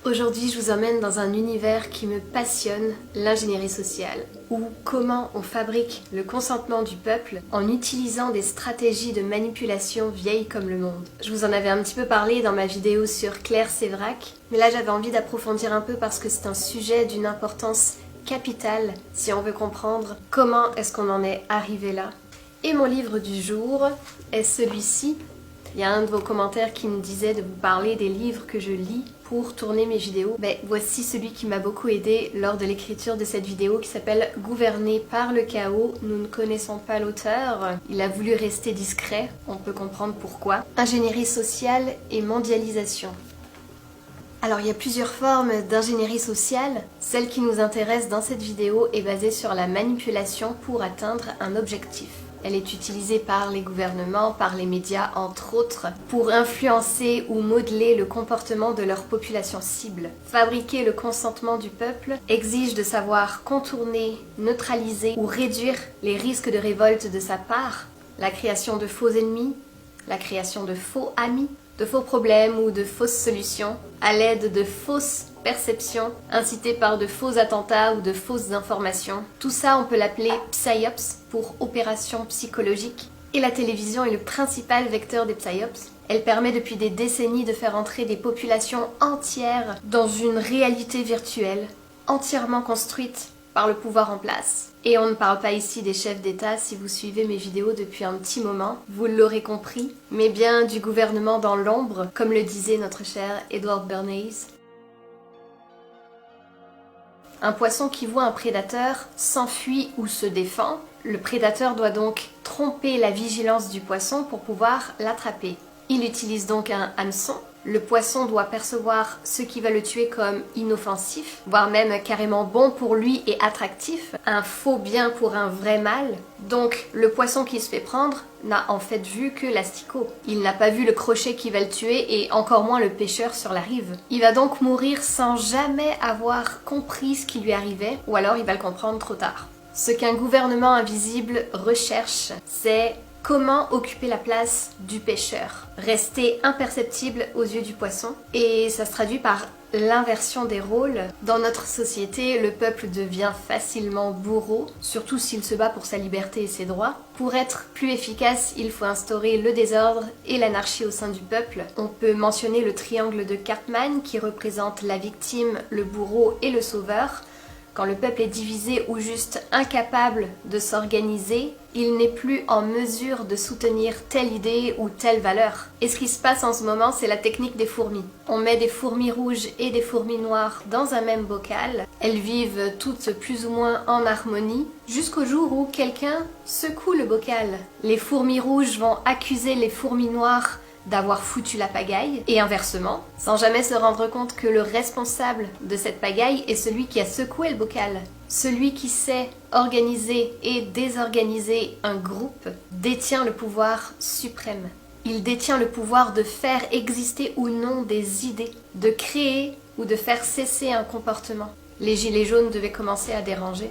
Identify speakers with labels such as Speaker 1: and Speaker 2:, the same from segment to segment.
Speaker 1: Aujourd'hui, je vous emmène dans un univers qui me passionne, l'ingénierie sociale, ou comment on fabrique le consentement du peuple en utilisant des stratégies de manipulation vieilles comme le monde. Je vous en avais un petit peu parlé dans ma vidéo sur Claire Séverac, mais là j'avais envie d'approfondir un peu parce que c'est un sujet d'une importance capitale si on veut comprendre comment est-ce qu'on en est arrivé là. Et mon livre du jour est celui-ci. Il y a un de vos commentaires qui me disait de vous parler des livres que je lis pour tourner mes vidéos. Voici celui qui m'a beaucoup aidé lors de l'écriture de cette vidéo qui s'appelle « Gouverné par le chaos, nous ne connaissons pas l'auteur ». Il a voulu rester discret, on peut comprendre pourquoi. Ingénierie sociale et mondialisation. Alors il y a plusieurs formes d'ingénierie sociale. Celle qui nous intéresse dans cette vidéo est basée sur la manipulation pour atteindre un objectif. Elle est utilisée par les gouvernements, par les médias entre autres, pour influencer ou modeler le comportement de leur population cible. Fabriquer le consentement du peuple exige de savoir contourner, neutraliser ou réduire les risques de révolte de sa part, la création de faux ennemis, la création de faux amis, de faux problèmes ou de fausses solutions, à l'aide de fausses perceptions, incitées par de faux attentats ou de fausses informations. Tout ça, on peut l'appeler PSYOPS pour opération psychologique. Et la télévision est le principal vecteur des PSYOPS. Elle permet depuis des décennies de faire entrer des populations entières dans une réalité virtuelle, entièrement construite par le pouvoir en place. Et on ne parle pas ici des chefs d'État si vous suivez mes vidéos depuis un petit moment, vous l'aurez compris, mais bien du gouvernement dans l'ombre, comme le disait notre cher Edward Bernays. Un poisson qui voit un prédateur s'enfuit ou se défend. Le prédateur doit donc tromper la vigilance du poisson pour pouvoir l'attraper. Il utilise donc un hameçon. Le poisson doit percevoir ce qui va le tuer comme inoffensif, voire même carrément bon pour lui et attractif, un faux bien pour un vrai mal. Donc le poisson qui se fait prendre n'a en fait vu que l'asticot. Il n'a pas vu le crochet qui va le tuer et encore moins le pêcheur sur la rive. Il va donc mourir sans jamais avoir compris ce qui lui arrivait, ou alors il va le comprendre trop tard. Ce qu'un gouvernement invisible recherche, c'est comment occuper la place du pêcheur, rester imperceptible aux yeux du poisson, et ça se traduit par l'inversion des rôles. Dans notre société, le peuple devient facilement bourreau, surtout s'il se bat pour sa liberté et ses droits. Pour être plus efficace, il faut instaurer le désordre et l'anarchie au sein du peuple. On peut mentionner le triangle de Cartman qui représente la victime, le bourreau et le sauveur. Quand le peuple est divisé ou juste incapable de s'organiser, il n'est plus en mesure de soutenir telle idée ou telle valeur. Et ce qui se passe en ce moment, c'est la technique des fourmis. On met des fourmis rouges et des fourmis noires dans un même bocal. Elles vivent toutes plus ou moins en harmonie, jusqu'au jour où quelqu'un secoue le bocal. Les fourmis rouges vont accuser les fourmis noires d'avoir foutu la pagaille, et inversement, sans jamais se rendre compte que le responsable de cette pagaille est celui qui a secoué le bocal. Celui qui sait organiser et désorganiser un groupe détient le pouvoir suprême. Il détient le pouvoir de faire exister ou non des idées, de créer ou de faire cesser un comportement. Les gilets jaunes devaient commencer à déranger.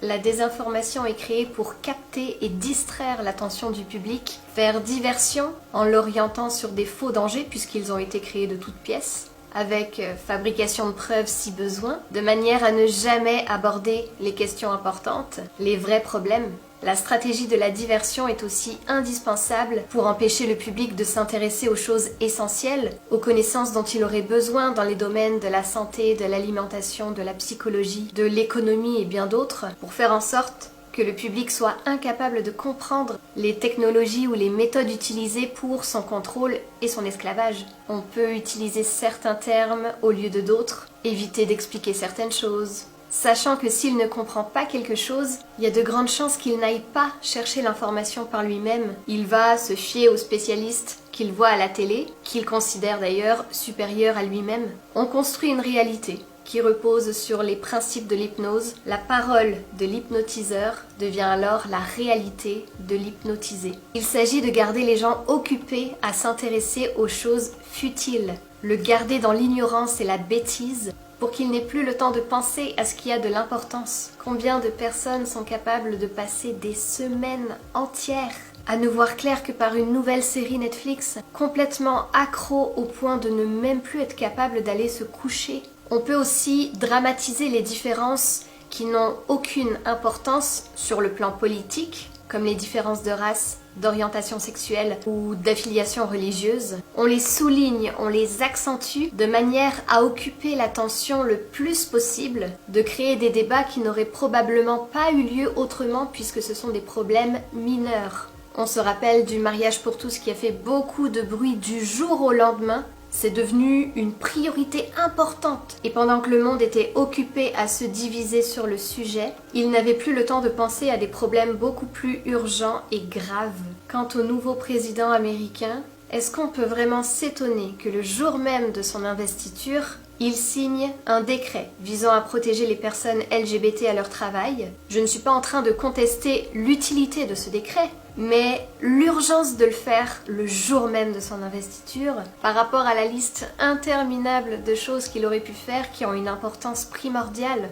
Speaker 1: La désinformation est créée pour capter et distraire l'attention du public, faire diversion en l'orientant sur des faux dangers puisqu'ils ont été créés de toutes pièces, avec fabrication de preuves si besoin, de manière à ne jamais aborder les questions importantes, les vrais problèmes. La stratégie de la diversion est aussi indispensable pour empêcher le public de s'intéresser aux choses essentielles, aux connaissances dont il aurait besoin dans les domaines de la santé, de l'alimentation, de la psychologie, de l'économie et bien d'autres, pour faire en sorte que le public soit incapable de comprendre les technologies ou les méthodes utilisées pour son contrôle et son esclavage. On peut utiliser certains termes au lieu de d'autres, éviter d'expliquer certaines choses, sachant que s'il ne comprend pas quelque chose, il y a de grandes chances qu'il n'aille pas chercher l'information par lui-même. Il va se fier aux spécialistes qu'il voit à la télé, qu'il considère d'ailleurs supérieurs à lui-même. On construit une réalité qui repose sur les principes de l'hypnose. La parole de l'hypnotiseur devient alors la réalité de l'hypnotisé. Il s'agit de garder les gens occupés à s'intéresser aux choses futiles, le garder dans l'ignorance et la bêtise, pour qu'il n'ait plus le temps de penser à ce qui a de l'importance. Combien de personnes sont capables de passer des semaines entières à ne voir clair que par une nouvelle série Netflix, complètement accro au point de ne même plus être capable d'aller se coucher. On peut aussi dramatiser les différences qui n'ont aucune importance sur le plan politique, comme les différences de race, d'orientation sexuelle ou d'affiliation religieuse. On les souligne, on les accentue de manière à occuper l'attention le plus possible, de créer des débats qui n'auraient probablement pas eu lieu autrement puisque ce sont des problèmes mineurs. On se rappelle du mariage pour tous qui a fait beaucoup de bruit du jour au lendemain. C'est devenu une priorité importante. Et pendant que le monde était occupé à se diviser sur le sujet, il n'avait plus le temps de penser à des problèmes beaucoup plus urgents et graves. Quant au nouveau président américain, est-ce qu'on peut vraiment s'étonner que le jour même de son investiture, il signe un décret visant à protéger les personnes LGBT à leur travail? Je ne suis pas en train de contester l'utilité de ce décret, mais l'urgence de le faire le jour même de son investiture, par rapport à la liste interminable de choses qu'il aurait pu faire qui ont une importance primordiale.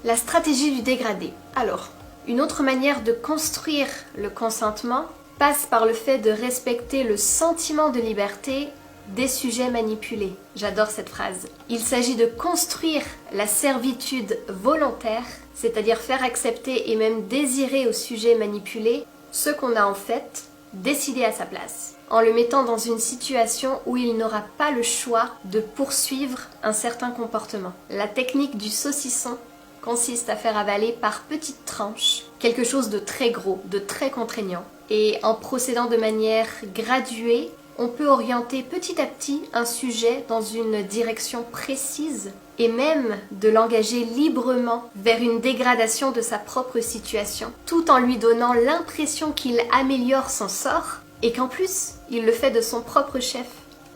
Speaker 1: La stratégie du dégradé. Alors, une autre manière de construire le consentement passe par le fait de respecter le sentiment de liberté des sujets manipulés. J'adore cette phrase. Il s'agit de construire la servitude volontaire, c'est-à-dire faire accepter et même désirer au sujet manipulé ce qu'on a en fait décidé à sa place, en le mettant dans une situation où il n'aura pas le choix de poursuivre un certain comportement. La technique du saucisson consiste à faire avaler par petites tranches quelque chose de très gros, de très contraignant. Et en procédant de manière graduée, on peut orienter petit à petit un sujet dans une direction précise et même de l'engager librement vers une dégradation de sa propre situation, tout en lui donnant l'impression qu'il améliore son sort et qu'en plus, il le fait de son propre chef,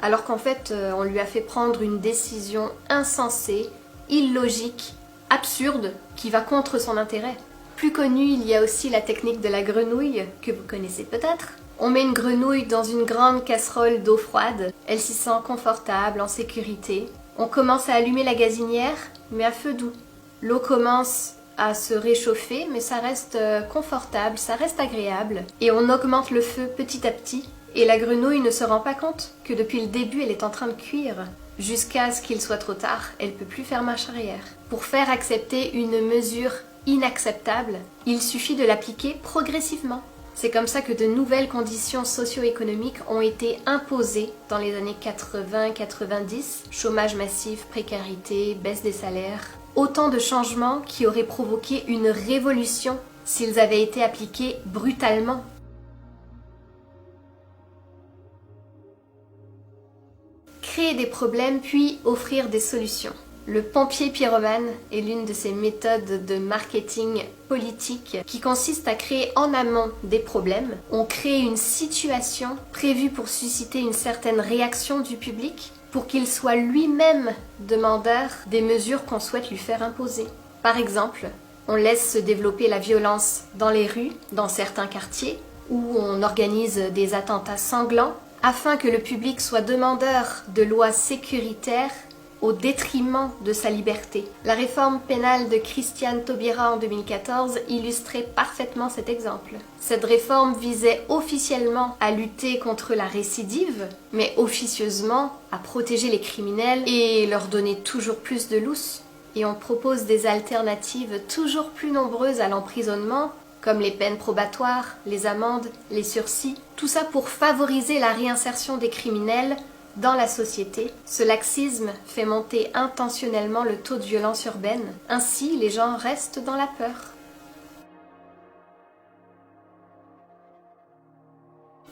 Speaker 1: alors qu'en fait, on lui a fait prendre une décision insensée, illogique, absurde, qui va contre son intérêt. Plus connu, il y a aussi la technique de la grenouille, que vous connaissez peut-être. On met une grenouille dans une grande casserole d'eau froide, elle s'y sent confortable, en sécurité. On commence à allumer la gazinière, mais à feu doux. L'eau commence à se réchauffer, mais ça reste confortable, ça reste agréable. Et on augmente le feu petit à petit, et la grenouille ne se rend pas compte que depuis le début, elle est en train de cuire. Jusqu'à ce qu'il soit trop tard, elle ne peut plus faire marche arrière. Pour faire accepter une mesure inacceptable, il suffit de l'appliquer progressivement. C'est comme ça que de nouvelles conditions socio-économiques ont été imposées dans les années 80-90, chômage massif, précarité, baisse des salaires. Autant de changements qui auraient provoqué une révolution s'ils avaient été appliqués brutalement. Créer des problèmes puis offrir des solutions. Le pompier pyromane est l'une de ces méthodes de marketing politique qui consiste à créer en amont des problèmes. On crée une situation prévue pour susciter une certaine réaction du public pour qu'il soit lui-même demandeur des mesures qu'on souhaite lui faire imposer. Par exemple, on laisse se développer la violence dans les rues, dans certains quartiers, où on organise des attentats sanglants afin que le public soit demandeur de lois sécuritaires au détriment de sa liberté. La réforme pénale de Christiane Taubira en 2014 illustrait parfaitement cet exemple. Cette réforme visait officiellement à lutter contre la récidive, mais officieusement à protéger les criminels et leur donner toujours plus de lousse. Et on propose des alternatives toujours plus nombreuses à l'emprisonnement, comme les peines probatoires, les amendes, les sursis, tout ça pour favoriser la réinsertion des criminels dans la société. Ce laxisme fait monter intentionnellement le taux de violence urbaine. Ainsi, les gens restent dans la peur.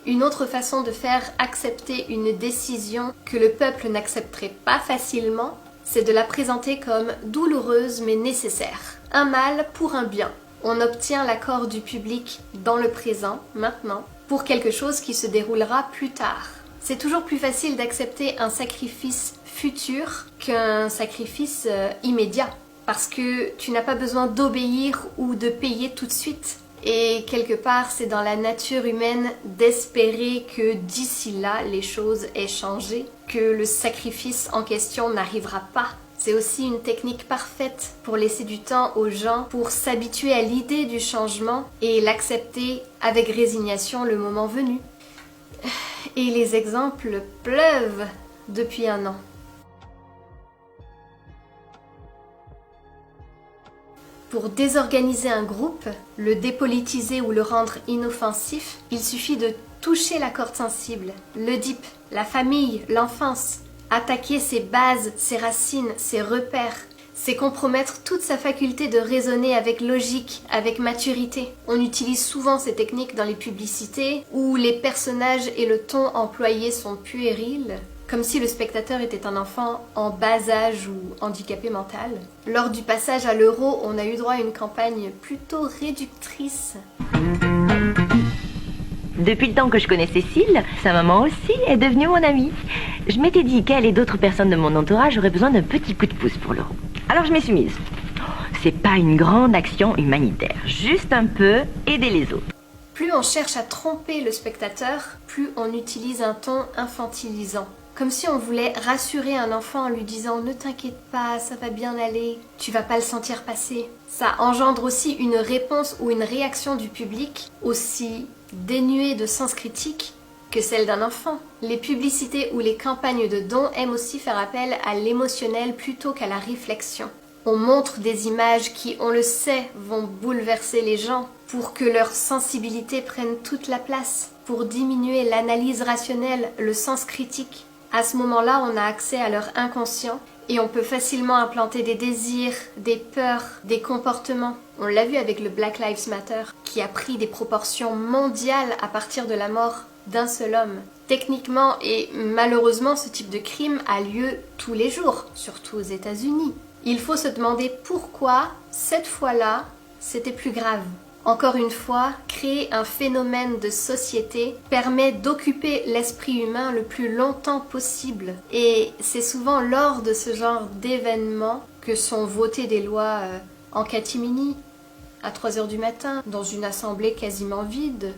Speaker 1: Une autre façon de faire accepter une décision que le peuple n'accepterait pas facilement, c'est de la présenter comme douloureuse mais nécessaire. Un mal pour un bien. On obtient l'accord du public dans le présent, maintenant, pour quelque chose qui se déroulera plus tard. C'est toujours plus facile d'accepter un sacrifice futur qu'un sacrifice immédiat, parce que tu n'as pas besoin d'obéir ou de payer tout de suite. Et quelque part, c'est dans la nature humaine d'espérer que d'ici là, les choses aient changé, que le sacrifice en question n'arrivera pas. C'est aussi une technique parfaite pour laisser du temps aux gens pour s'habituer à l'idée du changement et l'accepter avec résignation le moment venu. Et les exemples pleuvent depuis un an. Pour désorganiser un groupe, le dépolitiser ou le rendre inoffensif, il suffit de toucher la corde sensible, l'Oedipe, la famille, l'enfance. Attaquer ses bases, ses racines, ses repères, c'est compromettre toute sa faculté de raisonner avec logique, avec maturité. On utilise souvent ces techniques dans les publicités où les personnages et le ton employé sont puérils, comme si le spectateur était un enfant en bas âge ou handicapé mental. Lors du passage à l'euro, on a eu droit à une campagne plutôt réductrice.
Speaker 2: Depuis le temps que je connais Cécile, sa maman aussi est devenue mon amie. Je m'étais dit qu'elle et d'autres personnes de mon entourage auraient besoin d'un petit coup de pouce pour l'euro. Alors je m'y suis mise. C'est pas une grande action humanitaire, juste un peu aider les autres.
Speaker 1: Plus on cherche à tromper le spectateur, plus on utilise un ton infantilisant. Comme si on voulait rassurer un enfant en lui disant « Ne t'inquiète pas, ça va bien aller, tu vas pas le sentir passer ». Ça engendre aussi une réponse ou une réaction du public aussi dénuée de sens critique que celle d'un enfant. Les publicités ou les campagnes de dons aiment aussi faire appel à l'émotionnel plutôt qu'à la réflexion. On montre des images qui, on le sait, vont bouleverser les gens pour que leur sensibilité prenne toute la place, pour diminuer l'analyse rationnelle, le sens critique. À ce moment-là, on a accès à leur inconscient et on peut facilement implanter des désirs, des peurs, des comportements. On l'a vu avec le Black Lives Matter, qui a pris des proportions mondiales à partir de la mort d'un seul homme. Techniquement et malheureusement, ce type de crime a lieu tous les jours, surtout aux États-Unis. Il faut se demander pourquoi, cette fois-là, c'était plus grave. Encore une fois, créer un phénomène de société permet d'occuper l'esprit humain le plus longtemps possible. Et c'est souvent lors de ce genre d'événements que sont votées des lois en catimini, à 3 heures du matin, dans une assemblée quasiment vide.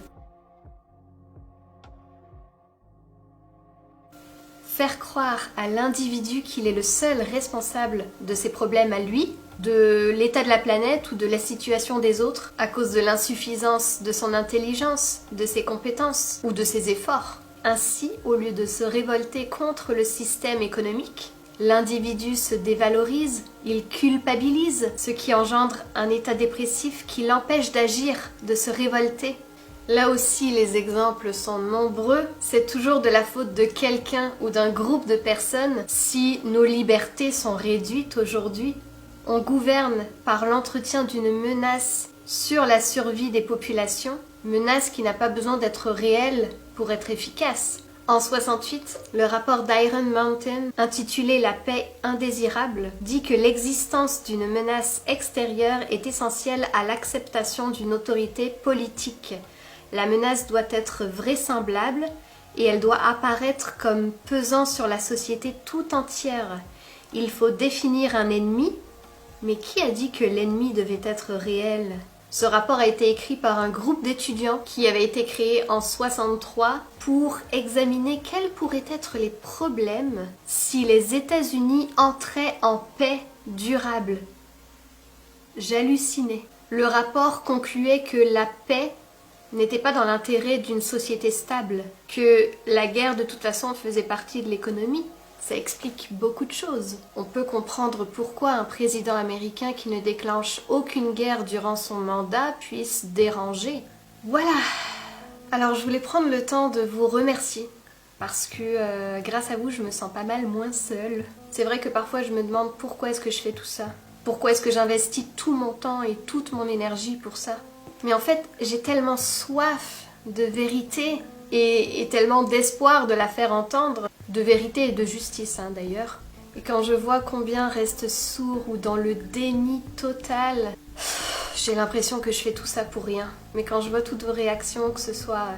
Speaker 1: Faire croire à l'individu qu'il est le seul responsable de ses problèmes à lui, de l'état de la planète ou de la situation des autres à cause de l'insuffisance de son intelligence, de ses compétences ou de ses efforts. Ainsi, au lieu de se révolter contre le système économique, l'individu se dévalorise, il culpabilise, ce qui engendre un état dépressif qui l'empêche d'agir, de se révolter. Là aussi, les exemples sont nombreux. C'est toujours de la faute de quelqu'un ou d'un groupe de personnes si nos libertés sont réduites aujourd'hui. On gouverne par l'entretien d'une menace sur la survie des populations, menace qui n'a pas besoin d'être réelle pour être efficace. En 68, le rapport d'Iron Mountain, intitulé La paix indésirable, dit que l'existence d'une menace extérieure est essentielle à l'acceptation d'une autorité politique. La menace doit être vraisemblable et elle doit apparaître comme pesant sur la société tout entière. Il faut définir un ennemi, mais qui a dit que l'ennemi devait être réel ? Ce rapport a été écrit par un groupe d'étudiants qui avait été créé en 63 pour examiner quels pourraient être les problèmes si les États-Unis entraient en paix durable. J'hallucinais. Le rapport concluait que la paix n'était pas dans l'intérêt d'une société stable, que la guerre de toute façon faisait partie de l'économie. Ça explique beaucoup de choses. On peut comprendre pourquoi un président américain qui ne déclenche aucune guerre durant son mandat puisse déranger. Voilà. Alors je voulais prendre le temps de vous remercier parce que grâce à vous je me sens pas mal moins seule. C'est vrai que parfois je me demande pourquoi est-ce que je fais tout ça. Pourquoi est-ce que j'investis tout mon temps et toute mon énergie pour ça. Mais en fait, j'ai tellement soif de vérité et tellement d'espoir de la faire entendre, de vérité et de justice d'ailleurs. Et quand je vois combien restent sourds ou dans le déni total, j'ai l'impression que je fais tout ça pour rien. Mais quand je vois toutes vos réactions, que ce soit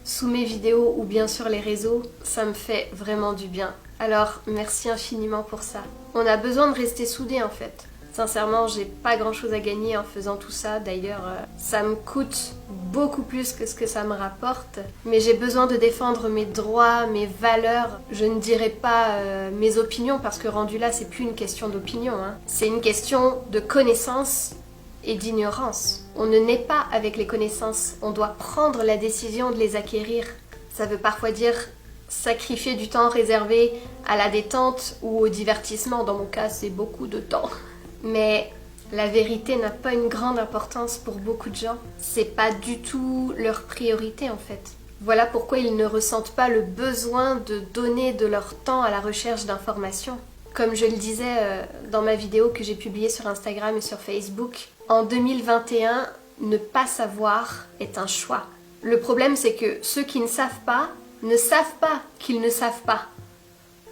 Speaker 1: sous mes vidéos ou bien sur les réseaux, ça me fait vraiment du bien. Alors merci infiniment pour ça. On a besoin de rester soudés en fait. Sincèrement, j'ai pas grand chose à gagner en faisant tout ça. D'ailleurs, ça me coûte beaucoup plus que ce que ça me rapporte, mais j'ai besoin de défendre mes droits, mes valeurs. Je ne dirais pas mes opinions, parce que rendu là, c'est plus une question d'opinion, hein. C'est une question de connaissance et d'ignorance. On ne naît pas avec les connaissances, on doit prendre la décision de les acquérir. Ça veut parfois dire sacrifier du temps réservé à la détente ou au divertissement. Dans mon cas, c'est beaucoup de temps. Mais la vérité n'a pas une grande importance pour beaucoup de gens. C'est pas du tout leur priorité en fait. Voilà pourquoi ils ne ressentent pas le besoin de donner de leur temps à la recherche d'informations. Comme je le disais dans ma vidéo que j'ai publiée sur Instagram et sur Facebook, en 2021, ne pas savoir est un choix. Le problème, c'est que ceux qui ne savent pas qu'ils ne savent pas.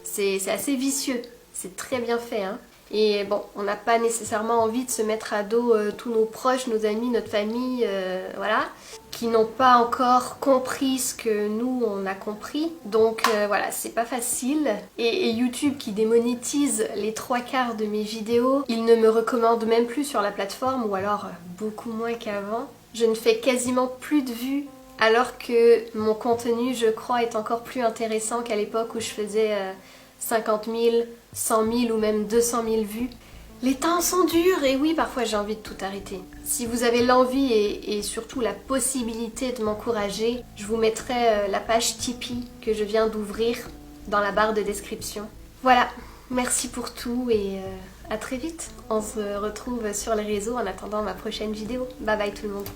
Speaker 1: C'est assez vicieux, c'est très bien fait, hein. Et bon, on n'a pas nécessairement envie de se mettre à dos tous nos proches, nos amis, notre famille, voilà, qui n'ont pas encore compris ce que nous, on a compris. Donc voilà, c'est pas facile. Et YouTube qui démonétise les 3/4 de mes vidéos, il ne me recommande même plus sur la plateforme, ou alors beaucoup moins qu'avant. Je ne fais quasiment plus de vues, alors que mon contenu, je crois, est encore plus intéressant qu'à l'époque où je faisais 50 000, 100 000 ou même 200 000 vues. Les temps sont durs et oui, parfois j'ai envie de tout arrêter. Si vous avez l'envie et surtout la possibilité de m'encourager, je vous mettrai la page Tipeee que je viens d'ouvrir dans la barre de description. Voilà, merci pour tout et à très vite. On se retrouve sur les réseaux en attendant ma prochaine vidéo. Bye bye tout le monde.